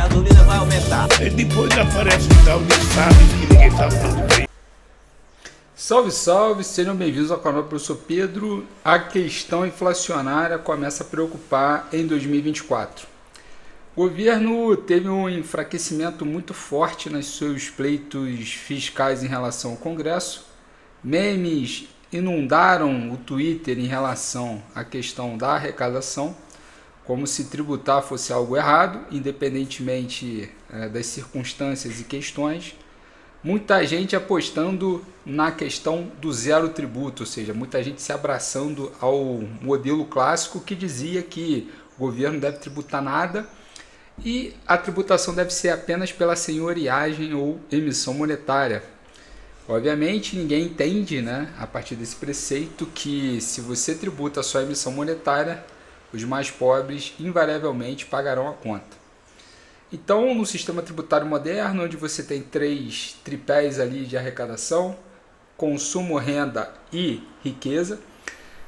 gasolina vai aumentar. E depois aparece um tal de Salles que ninguém sabe onde vem. Salve, salve! Sejam bem-vindos ao canal do Professor Pedro. A questão inflacionária começa a preocupar em 2024. O governo teve um enfraquecimento muito forte nos seus pleitos fiscais em relação ao Congresso. Memes inundaram o Twitter em relação à questão da arrecadação, como se tributar fosse algo errado, independentemente das circunstâncias e questões. Muita gente apostando na questão do zero tributo, ou seja, muita gente se abraçando ao modelo clássico que dizia que o governo não deve tributar nada e a tributação deve ser apenas pela senhoriagem ou emissão monetária. Obviamente, ninguém entende, a partir desse preceito, que se você tributa só a emissão monetária, os mais pobres invariavelmente pagarão a conta. Então, no sistema tributário moderno, onde você tem 3 tripés ali de arrecadação, consumo, renda e riqueza,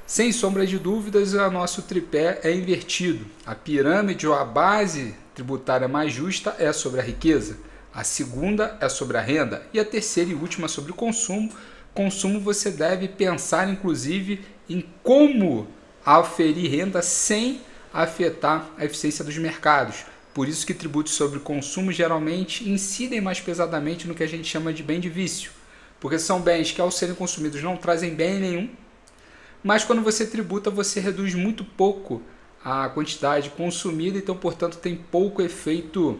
sem sombra de dúvidas, o nosso tripé é invertido. A pirâmide ou a base tributária mais justa é sobre a riqueza, a segunda é sobre a renda e a terceira e última sobre o consumo. Consumo você deve pensar, inclusive, em como aferir renda sem afetar a eficiência dos mercados. Por isso que tributos sobre consumo geralmente incidem mais pesadamente no que a gente chama de bem de vício, porque são bens que ao serem consumidos não trazem bem nenhum, mas quando você tributa você reduz muito pouco a quantidade consumida, então portanto tem pouco efeito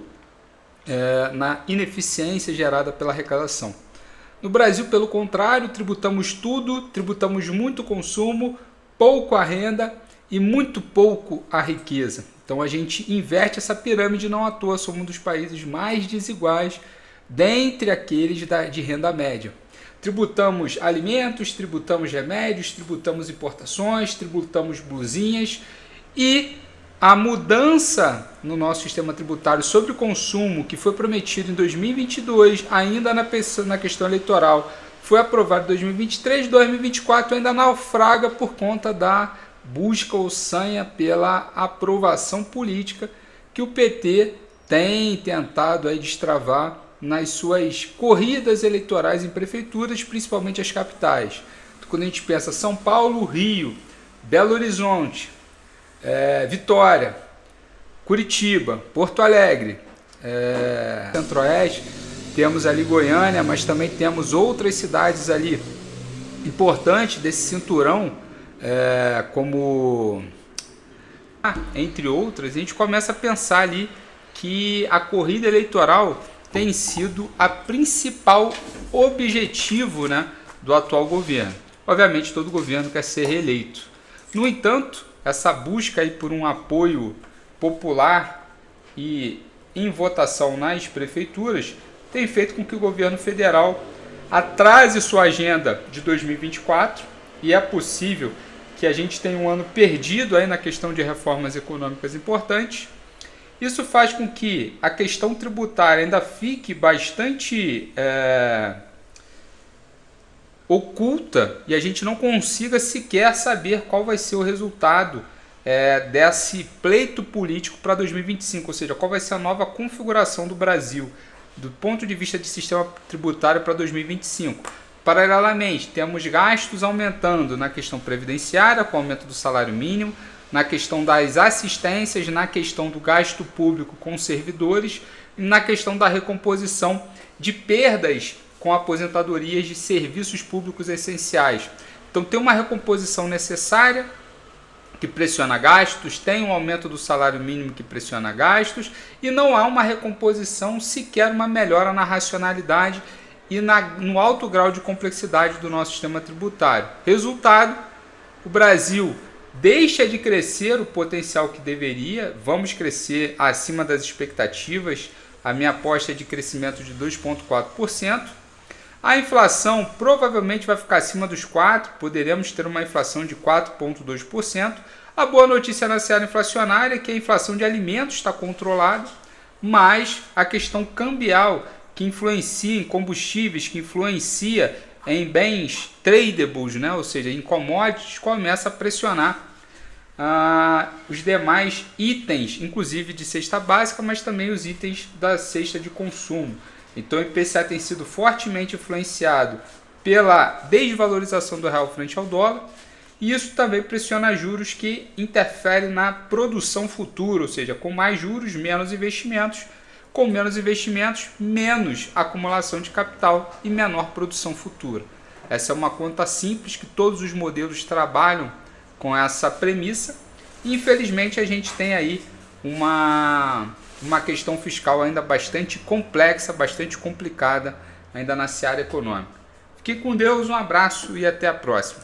na ineficiência gerada pela arrecadação. No Brasil, pelo contrário, tributamos tudo, tributamos muito consumo, pouco a renda e muito pouco a riqueza. Então a gente inverte essa pirâmide, não à toa somos um dos países mais desiguais dentre aqueles de renda média. Tributamos alimentos, tributamos remédios, tributamos importações, tributamos blusinhas e a mudança no nosso sistema tributário sobre o consumo, que foi prometido em 2022, ainda na questão eleitoral, foi aprovado em 2023, 2024 ainda naufraga por conta da busca ou sanha pela aprovação política que o PT tem tentado destravar nas suas corridas eleitorais em prefeituras, principalmente as capitais. Então, quando a gente pensa São Paulo, Rio, Belo Horizonte, Vitória, Curitiba, Porto Alegre, Centro-Oeste, temos ali Goiânia, mas também temos outras cidades ali importantes desse cinturão, como entre outras. A gente começa a pensar ali que a corrida eleitoral tem sido a principal objetivo do atual governo. Obviamente todo governo quer ser reeleito. No entanto, essa busca por um apoio popular e em votação nas prefeituras tem feito com que o governo federal atrase sua agenda de 2024 e é possível que a gente tenha um ano perdido na questão de reformas econômicas importantes. Isso faz com que a questão tributária ainda fique bastante oculta e a gente não consiga sequer saber qual vai ser o resultado desse pleito político para 2025, ou seja, qual vai ser a nova configuração do Brasil do ponto de vista de sistema tributário para 2025. Paralelamente, temos gastos aumentando na questão previdenciária, com o aumento do salário mínimo, na questão das assistências, na questão do gasto público com servidores e na questão da recomposição de perdas com aposentadorias de serviços públicos essenciais. Então tem uma recomposição necessária que pressiona gastos, tem um aumento do salário mínimo que pressiona gastos e não há uma recomposição, sequer uma melhora na racionalidade e no alto grau de complexidade do nosso sistema tributário. Resultado, o Brasil deixa de crescer o potencial que deveria, vamos crescer acima das expectativas, a minha aposta é de crescimento de 2,4%, a inflação provavelmente vai ficar acima dos 4%, poderemos ter uma inflação de 4,2%, a boa notícia na seara inflacionária é que a inflação de alimentos está controlada, mas a questão cambial que influencia em combustíveis, que influencia em bens tradables, ou seja, em commodities, começa a pressionar os demais itens, inclusive de cesta básica, mas também os itens da cesta de consumo. Então o IPCA tem sido fortemente influenciado pela desvalorização do real frente ao dólar, e isso também pressiona juros que interferem na produção futura, ou seja, com mais juros, menos investimentos, com menos investimentos, menos acumulação de capital e menor produção futura. Essa é uma conta simples que todos os modelos trabalham com essa premissa. Infelizmente a gente tem aí uma questão fiscal ainda bastante complexa, bastante complicada ainda na seara econômica. Fique com Deus, um abraço e até a próxima.